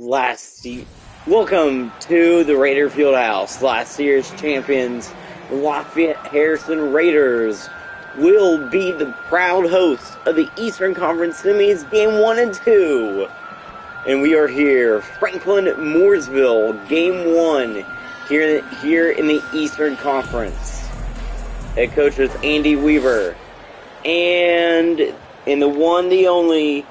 Welcome to the Raider Fieldhouse. Last year's champions, the Lafayette Harrison Raiders, will be the proud hosts of the Eastern Conference Semis Game 1 and 2. And we are here, Franklin, Mooresville, Game 1, here in the Eastern Conference. Head coach is Andy Weaver. And in the one, the only,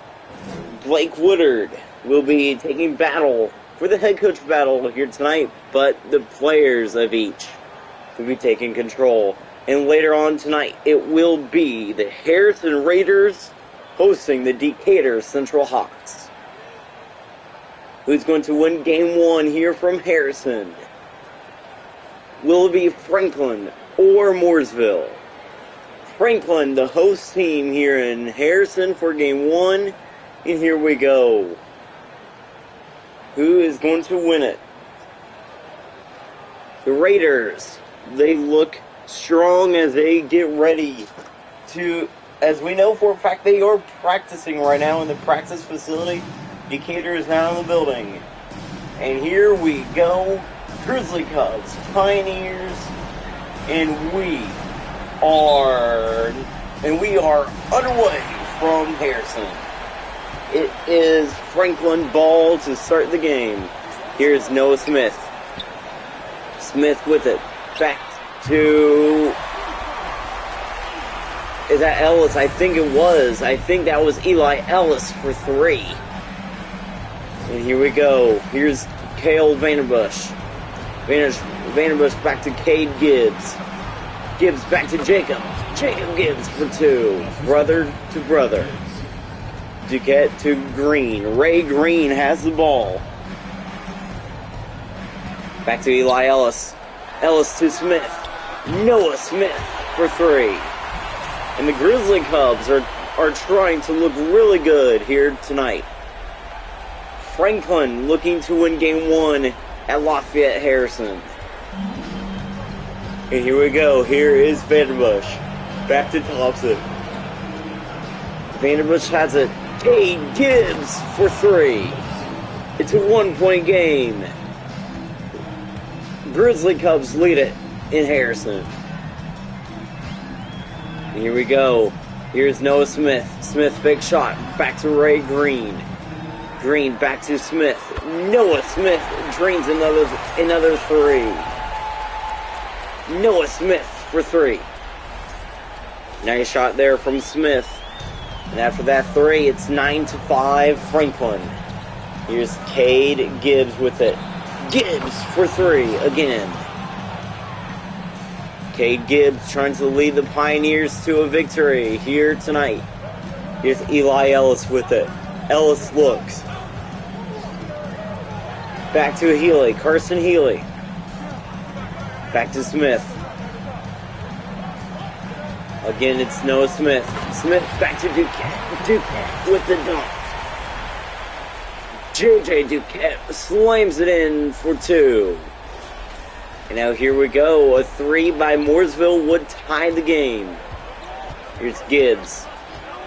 Blake Woodard will be taking battle for the head coach battle here tonight, but the players of each will be taking control. And later on tonight, it will be the Harrison Raiders hosting the Decatur Central Hawks. Who's going to win Game 1 here from Harrison? Will it be Franklin or Mooresville? Franklin, the host team here in Harrison for Game 1, and here we go. Who is going to win it? The Raiders, they look strong as they get ready to, as we know for a fact, they are practicing right now in the practice facility. Decatur is now in the building. And here we go. Grizzly Cubs, Pioneers, and we are underway from Harrison. It is Franklin ball to start the game. Here's Noah Smith. Smith with it. Back to... Is that Ellis? I think it was. I think that was Eli Ellis for 3. And here we go. Here's Cale Vanderbush. Vanderbush back to Cade Gibbs. Gibbs back to Jacob. Jacob Gibbs for 2. Brother to brother. Duquette to Green. Ray Green has the ball. Back to Eli Ellis. Ellis to Smith. Noah Smith for 3. And the Grizzly Cubs are trying to look really good here tonight. Franklin looking to win Game 1 at Lafayette Harrison. And here we go. Here is Vanderbush. Back to Thompson. Vanderbush has it. Cade Gibbs for 3. It's a 1-point game. Grizzly Cubs lead it in Harrison. And here we go. Here's Noah Smith. Smith, big shot. Back to Ray Green. Green back to Smith. Noah Smith drains another 3. Noah Smith for 3. Nice shot there from Smith. And after that 3, it's 9-5 Franklin. Here's Cade Gibbs with it. Gibbs for 3 again. Cade Gibbs trying to lead the Pioneers to a victory here tonight. Here's Eli Ellis with it. Ellis looks. Back to Healy. Carson Healy. Back to Smith. Again, it's Noah Smith. Smith back to Duquette. Duquette with the dunk. JJ Duquette slams it in for 2. And now here we go. A 3 by Mooresville would tie the game. Here's Gibbs.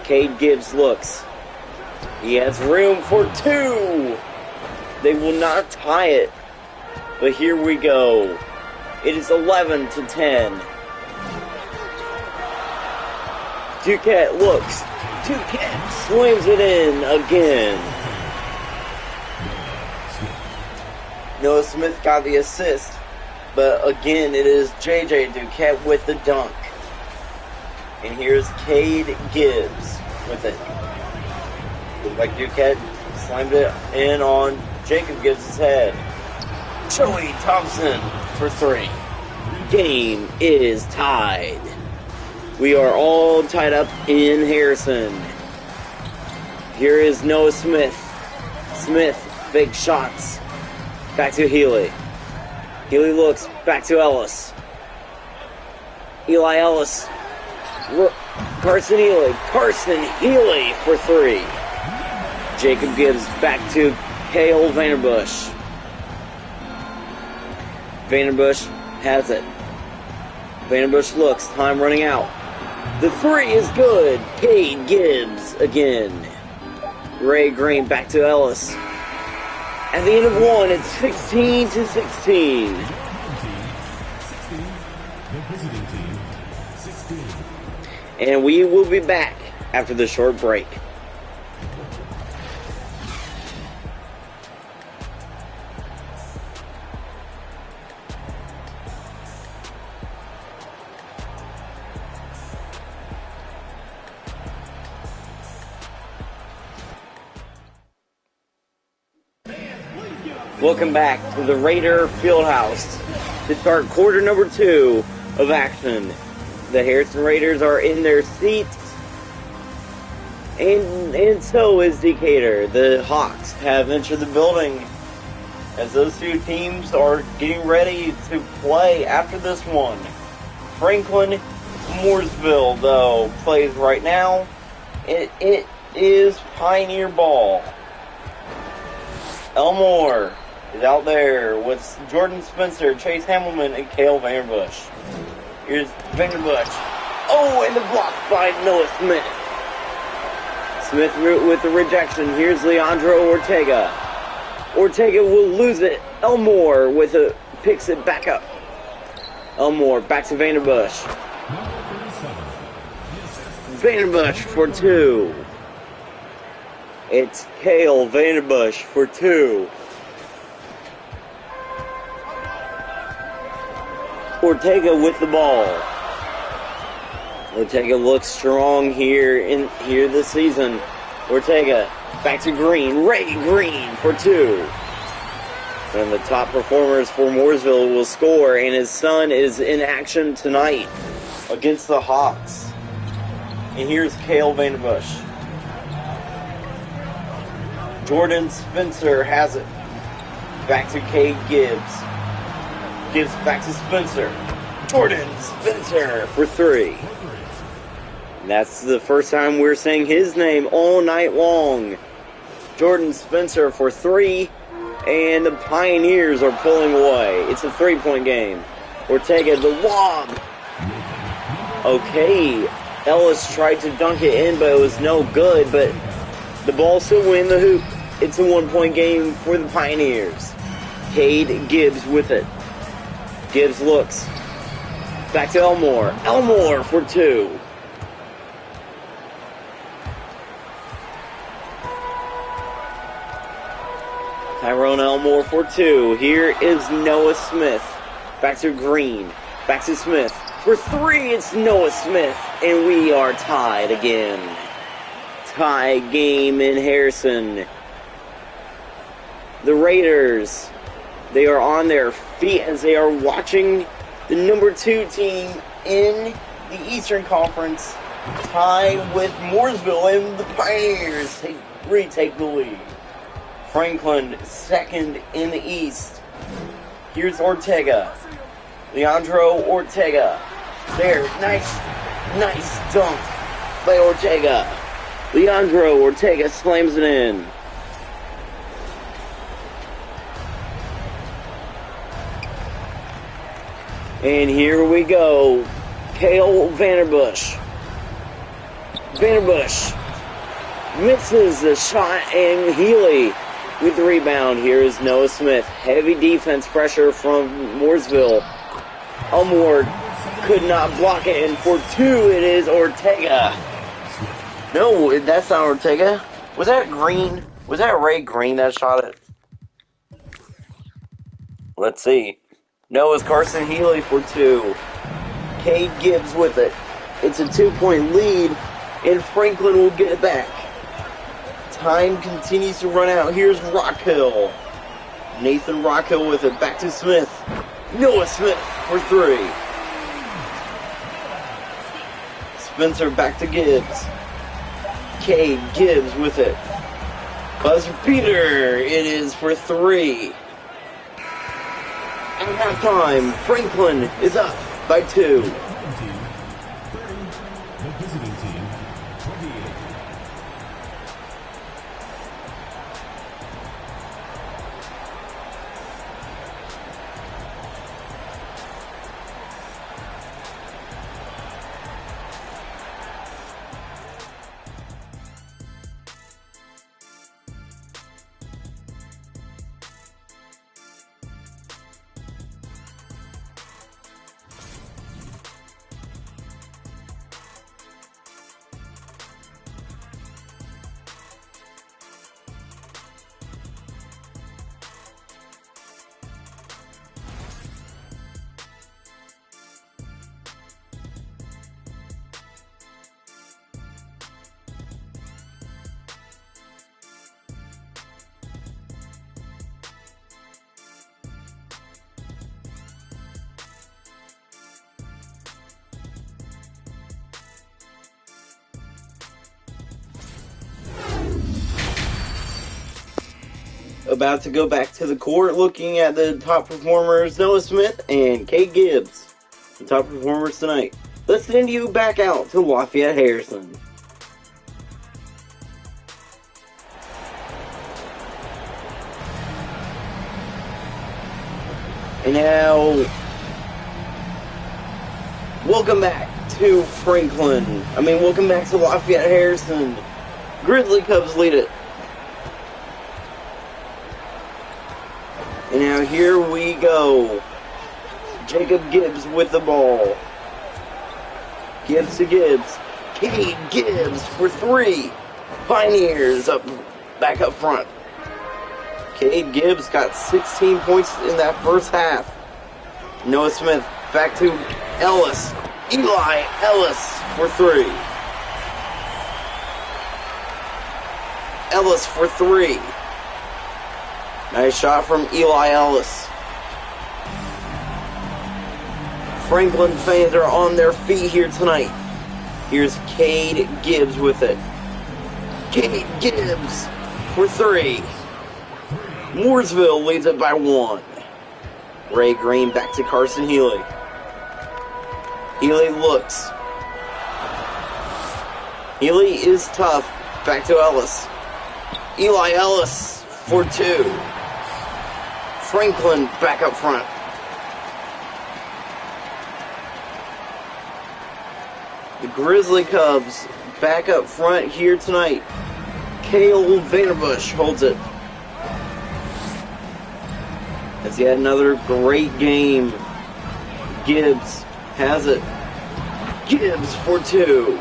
Cade Gibbs looks. He has room for 2. They will not tie it. But here we go. It is 11-10. Duquette looks. Duquette slams it in again. Noah Smith got the assist. But again, it is JJ Duquette with the dunk. And here's Cade Gibbs with it. Looks like Duquette slammed it in on Jacob Gibbs' head. Joey Thompson for 3. Game is tied. We are all tied up in Harrison. Here is Noah Smith. Smith, big shots. Back to Healy. Healy looks. Back to Ellis. Eli Ellis. Carson Healy. Carson Healy for 3. Jacob Gibbs back to Cale Vanderbush. Vanderbush has it. Vanderbush looks. Time running out. The 3 is good. Cade Gibbs again. Ray Green back to Ellis. At the end of one, it's 16-16. And we will be back after the short break. Welcome back to the Raider Fieldhouse to start quarter number 2 of action. The Harrison Raiders are in their seats, and so is Decatur. The Hawks have entered the building as those two teams are getting ready to play after this one. Franklin Mooresville, though, plays right now. It is Pioneer ball. Elmore is out there with Jordan Spencer, Chase Hamilton, and Cale Vanderbush. Here's Vanderbush. Oh, and the block by Noah Smith. Smith with the rejection. Here's Leandro Ortega. Ortega will lose it. Elmore picks it back up. Elmore back to Vanderbush. Vanderbush for 2. It's Cale Vanderbush for 2. Ortega with the ball. Ortega looks strong here this season. Ortega back to Green. Ray Green for 2. One of the top performers for Mooresville will score, and his son is in action tonight against the Hawks. And here's Cale Vanderbush. Jordan Spencer has it. Back to Cade Gibbs. Gibbs back to Spencer. Jordan Spencer for 3. And that's the first time we're saying his name all night long. Jordan Spencer for 3. And the Pioneers are pulling away. It's a 3-point game. Ortega, the lob. Okay. Ellis tried to dunk it in, but it was no good. But the ball still went in the hoop. It's a 1-point game for the Pioneers. Cade Gibbs with it. Gibbs looks. Back to Elmore. Elmore for 2. Tyrone Elmore for 2. Here is Noah Smith. Back to Green. Back to Smith. For 3, it's Noah Smith. And we are tied again. Tie game in Harrison. The Raiders, they are on their feet as they are watching the number 2 team in the Eastern Conference tie with Mooresville, and the Pioneers retake the lead. Franklin second in the East. Here's Ortega. Leandro Ortega. There, nice dunk by Ortega. Leandro Ortega slams it in. And here we go. Cale Vanderbush. Vanderbush misses the shot, and Healy with the rebound. Here is Noah Smith. Heavy defense pressure from Mooresville. Elmore could not block it, and for 2 it is Ortega. No, that's not Ortega. Was that Green? Was that Ray Green that shot it? Let's see. No, it's Carson Healy for 2. Cade Gibbs with it. It's a 2-point lead, and Franklin will get it back. Time continues to run out. Here's Rockhill. Nathan Rockhill with it. Back to Smith. Noah Smith for 3. Spencer back to Gibbs. Cade Gibbs with it. Buzzer beater. It is for 3. At halftime, Franklin is up by 2. About to go back to the court, looking at the top performers, Noah Smith and Kate Gibbs, the top performers tonight. Let's send you back out to Lafayette Harrison. And now, welcome back to welcome back to Lafayette Harrison. Grizzly Cubs lead it. And now here we go. Jacob Gibbs with the ball. Gibbs to Gibbs. Cade Gibbs for three. Pioneers back up front. Cade Gibbs got 16 points in that first half. Noah Smith back to Ellis. Eli Ellis for three. Ellis for three. Nice shot from Eli Ellis. Franklin fans are on their feet here tonight. Here's Cade Gibbs with it. Cade Gibbs for three. Mooresville leads it by one. Ray Green back to Carson Healy. Healy looks. Healy is tough. Back to Ellis. Eli Ellis for two. Franklin back up front. The Grizzly Cubs back up front here tonight. Cale Vanderbush holds it. As he had another great game. Gibbs has it. Gibbs for two.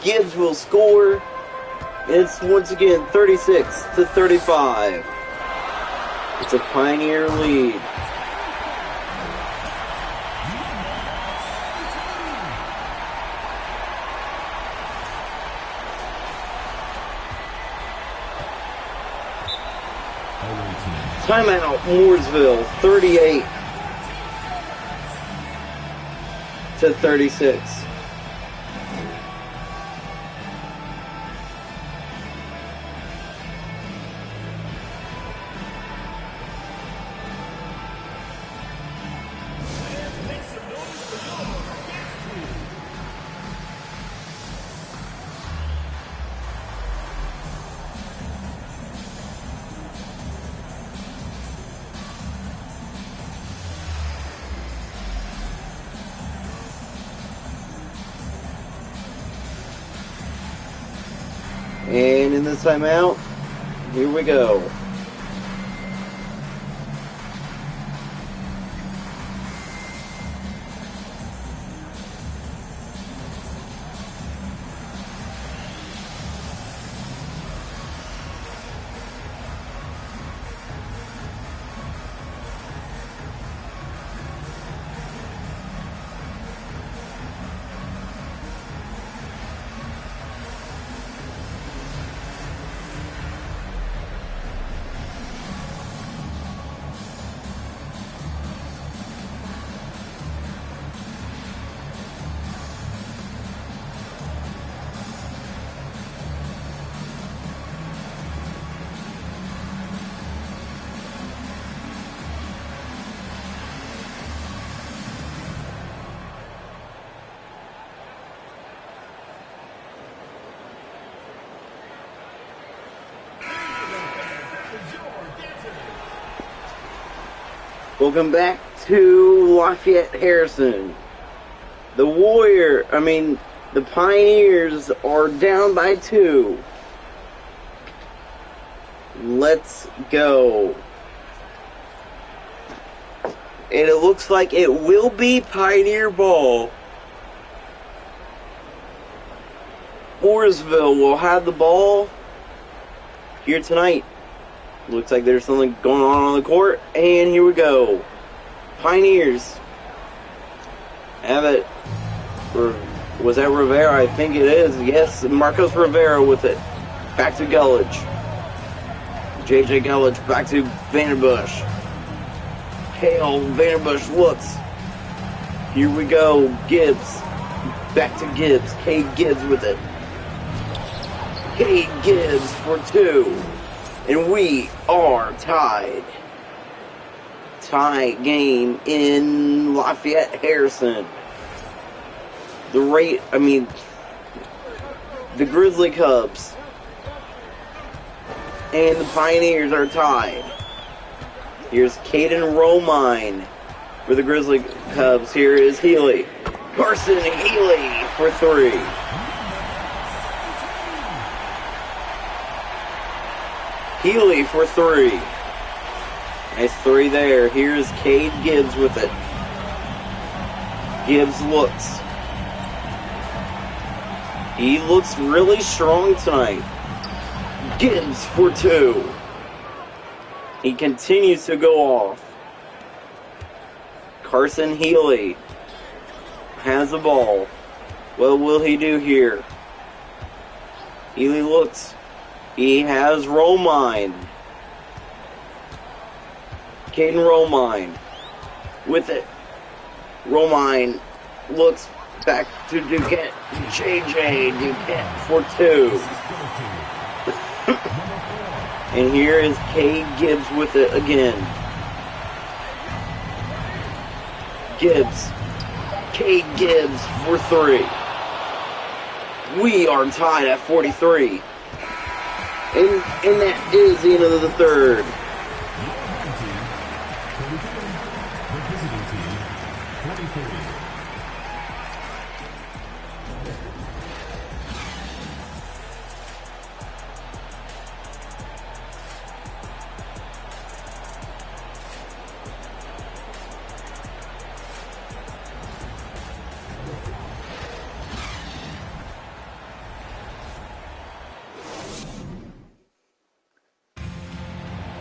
Gibbs will score. It's once again 36-35. It's a Pioneer lead. Timeout, Mooresville, 38-36. And in the timeout, here we go. Welcome back to Lafayette Harrison. The Pioneers are down by two. Let's go. And it looks like it will be Pioneer ball. Mooresville will have the ball here tonight. Looks like there's something going on the court, and here we go. Pioneers have it. Was that Rivera? I think it is. Yes, Marcos Rivera with it. Back to Gullidge. J.J. Gullidge back to Vanderbush. Cale Vanderbush looks. Here we go. Gibbs. Back to Gibbs. Cade Gibbs with it. Cade Gibbs for 2. And we are tied. Tie game in Lafayette Harrison. The Grizzly Cubs and the Pioneers are tied. Here's Caden Romine for the Grizzly Cubs. Here is Healy. Carson Healy for 3. Healy for 3. Nice 3 there. Here's Cade Gibbs with it. Gibbs looks. He looks really strong tonight. Gibbs for 2. He continues to go off. Carson Healy has the ball. What will he do here? Healy looks. He has Romine. Caden Romine with it. Romine looks back to Duquette. JJ Duquette for 2. And here is Cade Gibbs with it again. Gibbs. Cade Gibbs for 3. We are tied at 43. And that is the end of the third.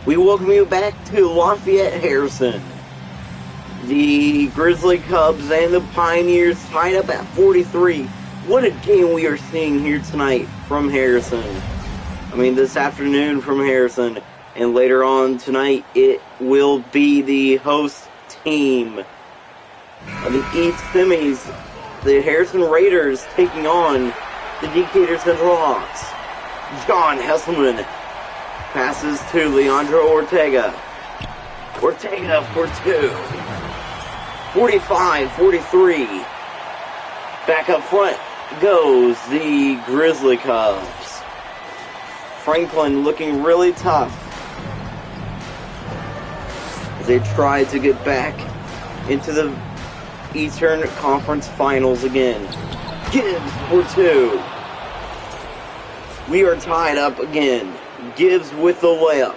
We welcome you back to Lafayette Harrison. The Grizzly Cubs and the Pioneers tied up at 43. What a game we are seeing here tonight from Harrison. This afternoon from Harrison. And later on tonight, it will be the host team of the East Semis, the Harrison Raiders, taking on the Decatur Central Hawks. John Hesselman passes to Leandro Ortega. Ortega for 2. 45-43. Back up front goes the Grizzly Cubs. Franklin looking really tough as they try to get back into the Eastern Conference Finals again. Gibbs for 2. We are tied up again. Gibbs with the layup.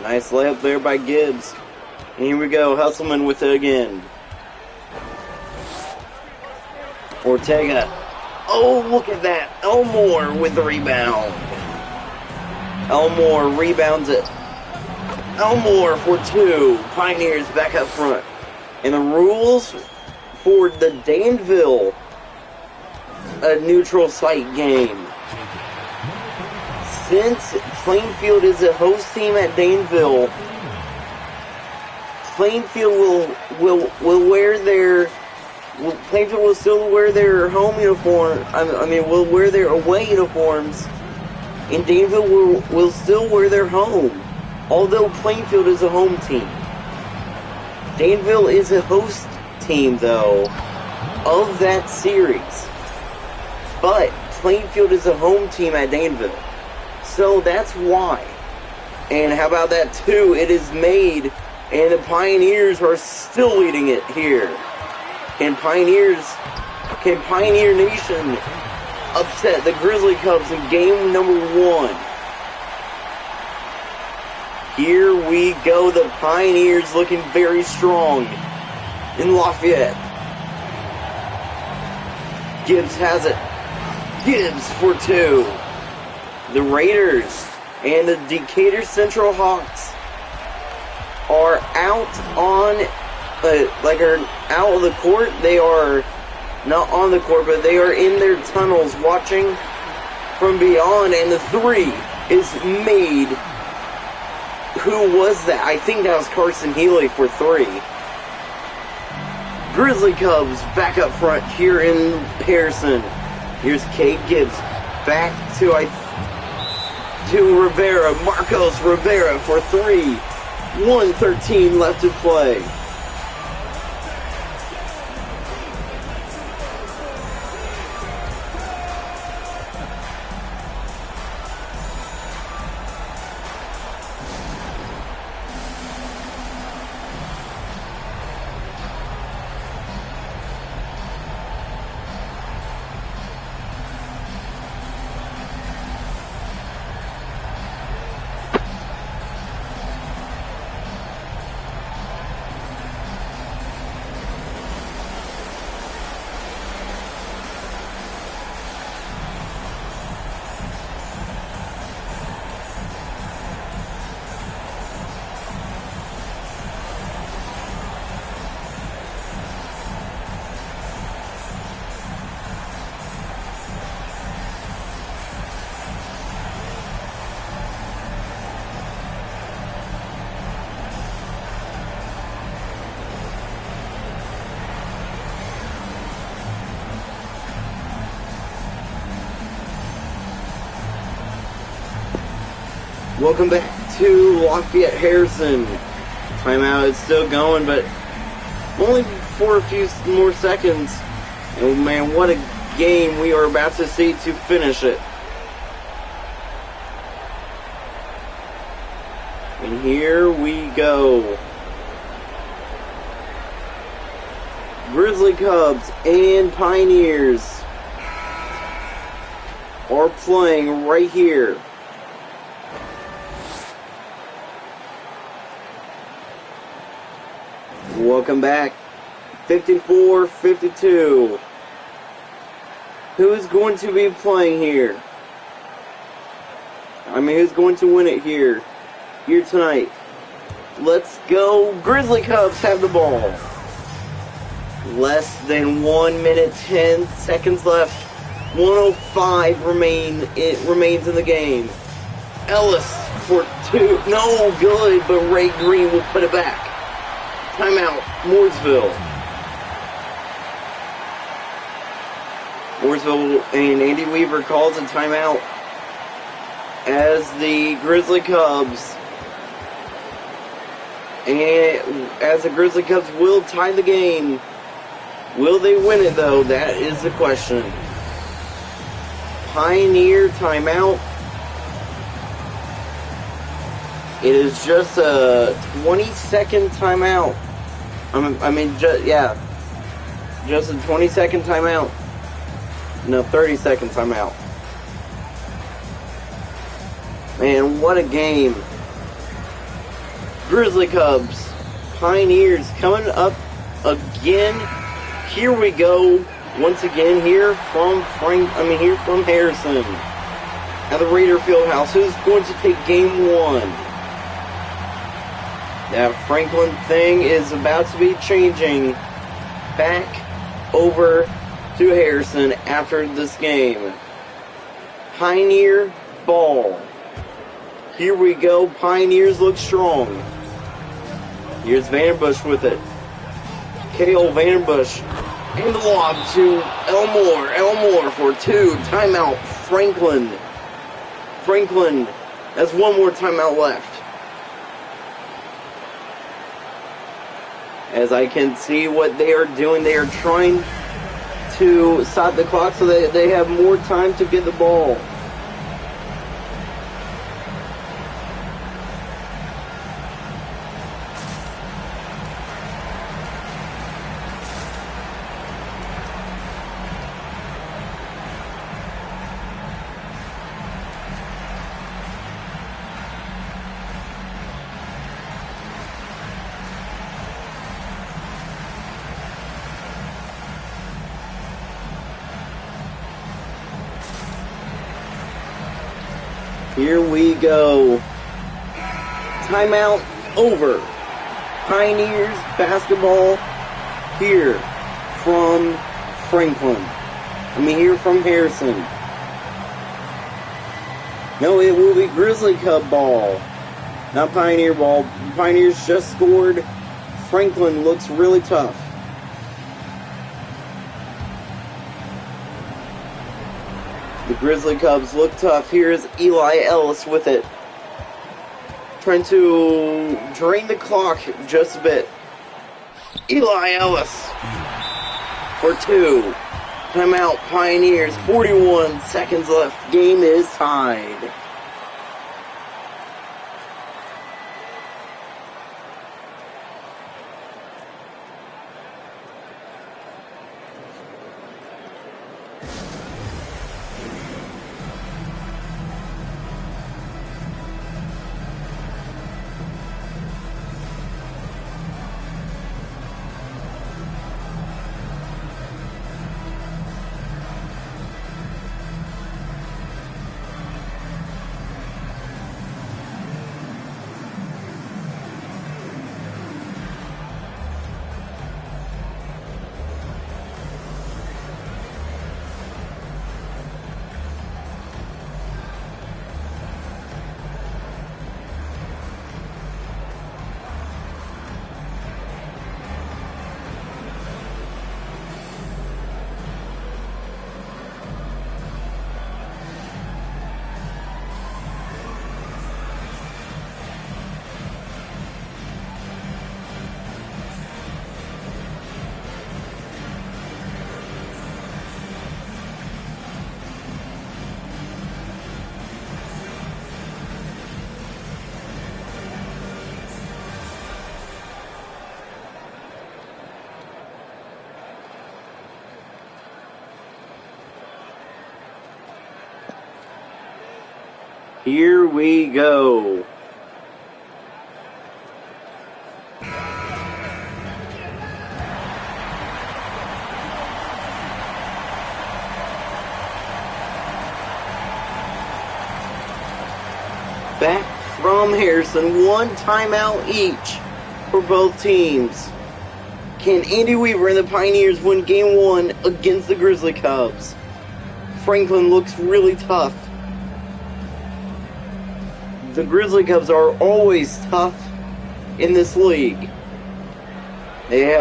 Nice layup there by Gibbs. And here we go. Husselman with it again. Ortega. Oh, look at that. Elmore with the rebound. Elmore rebounds it. Elmore for 2. Pioneers back up front. And the rules for the Danville neutral site game. Since Plainfield is a host team at Danville, Plainfield Plainfield will still wear their home uniform. Will wear their away uniforms, and Danville will still wear their home. Although Plainfield is a home team, Danville is a host team though of that series. But Plainfield is a home team at Danville. So that's why. And how about that too? It is made, and the Pioneers are still leading it here. Can Pioneer Nation upset the Grizzly Cubs in game number 1? Here we go. The Pioneers looking very strong in Lafayette. Gibbs has it. Gibbs for 2. The Raiders and the Decatur Central Hawks are out out of the court. They are not on the court, but they are in their tunnels watching from beyond, and the 3 is made. Who was that? I think that was Carson Healy for 3. Grizzly Cubs back up front here in Harrison. Here's Cade Gibbs back to Rivera. Marcos Rivera for 3. 1:13 left to play. Welcome back to Lafayette Harrison. Timeout is still going, but only for a few more seconds. And man, what a game we are about to see to finish it. And here we go. Grizzly Cubs and Pioneers are playing right here. Welcome back. 54-52. Who is going to be playing here? Who's going to win it here tonight? Let's go. Grizzly Cubs have the ball. Less than 1 minute 10 seconds left. 1:05 remains in the game. Ellis for 2. No good, but Ray Green will put it back. Timeout, Mooresville. Mooresville and Andy Weaver calls a timeout as the Grizzly Cubs. And as the Grizzly Cubs will tie the game. Will they win it though? That is the question. Pioneer timeout. It is just a 20-second timeout. Just a 20-second timeout. No, 30-second timeout. Man, what a game. Grizzly Cubs, Pioneers coming up again. Here we go. Once again here from Harrison. At the Raider Fieldhouse. Who's going to take game 1? That Franklin thing is about to be changing back over to Harrison after this game. Pioneer ball. Here we go. Pioneers look strong. Here's Vanderbush with it. Cale Vanderbush. And the lob to Elmore. Elmore for 2. Timeout. Franklin. That's one more timeout left. As I can see what they are doing, they are trying to stop the clock so that they have more time to get the ball. Here we go. Timeout over. Pioneers basketball here from here from Harrison. No, it will be Grizzly Cub ball, not Pioneer ball. Pioneers just scored. Franklin looks really tough. Grizzly Cubs look tough. Here's Eli Ellis with it. Trying to drain the clock just a bit. Eli Ellis for 2. Timeout, Pioneers. 41 seconds left. Game is tied. Here we go. Back from Harrison, 1 timeout each for both teams. Can Andy Weaver and the Pioneers win Game 1 against the Grizzly Cubs? Franklin looks really tough. The Grizzly Cubs are always tough in this league. They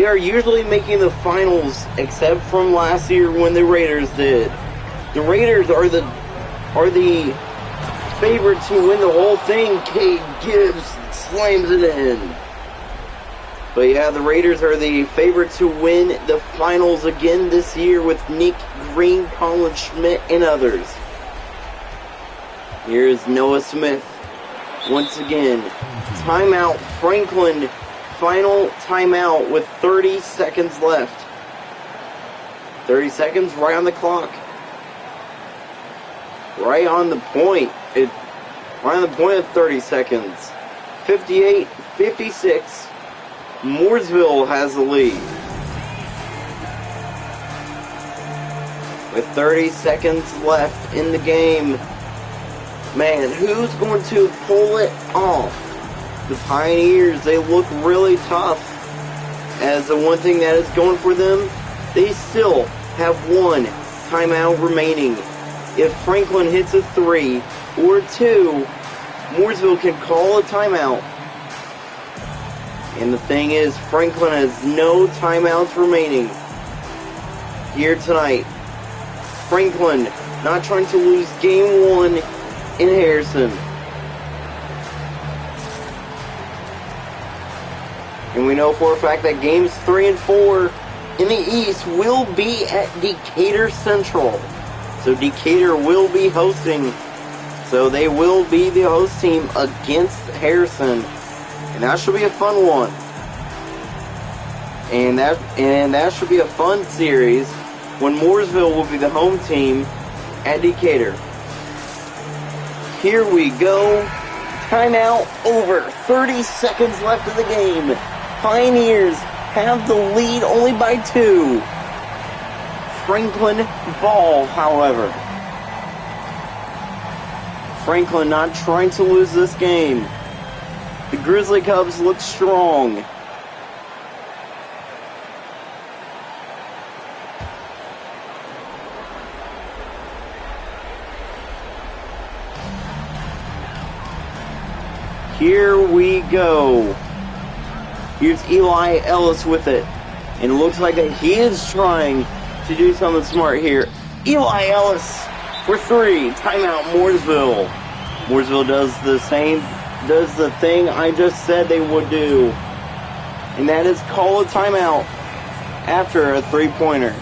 are usually making the finals, except from last year when the Raiders did. The Raiders are the favorites to win the whole thing. Cade Gibbs slams it in. But yeah, the Raiders are the favorites to win the finals again this year with Nick Green, Colin Schmidt, and others. Here's Noah Smith. Once again, timeout. Franklin, final timeout with 30 seconds left. 30 seconds right on the clock. Right on the point. Right on the point of 30 seconds. 58-56. Mooresville has the lead. With 30 seconds left in the game. Man, who's going to pull it off? The Pioneers, they look really tough. As the one thing that is going for them, they still have 1 timeout remaining. If Franklin hits a 3 or 2, Mooresville can call a timeout. And the thing is, Franklin has no timeouts remaining here tonight. Franklin not trying to lose Game 1 in Harrison. And we know for a fact that Games 3 and 4 in the East will be at Decatur Central. So Decatur will be hosting. So they will be the host team against Harrison. And that should be a fun one. And that should be a fun series when Mooresville will be the home team at Decatur. Here we go. Timeout over. 30 seconds left of the game. Pioneers have the lead only by 2. Franklin ball, however. Franklin not trying to lose this game. The Grizzly Cubs look strong. Here we go. Here's Eli Ellis with it. And it looks like he is trying to do something smart here. Eli Ellis for 3. Timeout, Mooresville. Mooresville does the thing I just said they would do. And that is call a timeout after a 3-pointer.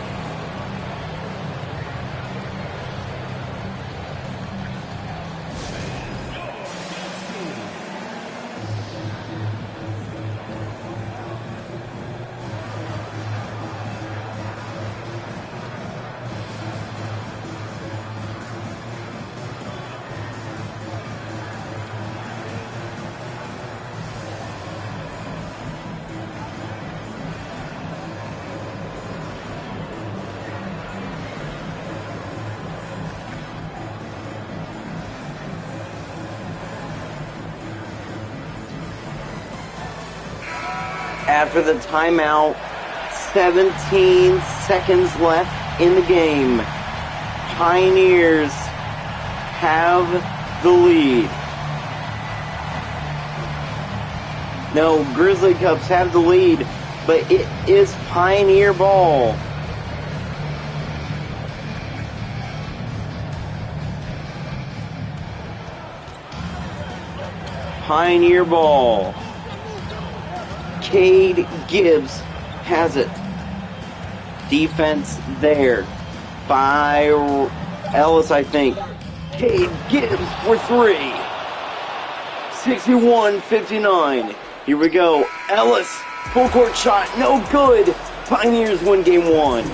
After the timeout, 17 seconds left in the game. Pioneers have the lead. No, Grizzly Cubs have the lead, but it is Pioneer ball. Pioneer ball. Cade Gibbs has it. Defense there by Ellis, I think. Cade Gibbs for 3. 61-59. Here we go. Ellis, full court shot, no good. Pioneers win game 1.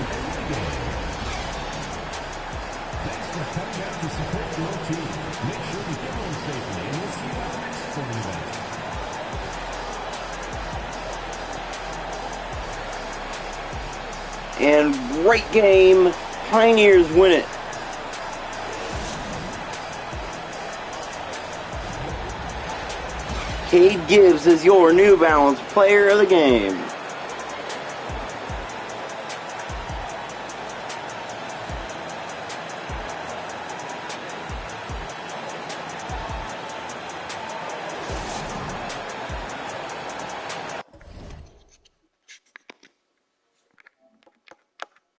And great game. Pioneers win it. Cade Gibbs is your New Balance player of the game.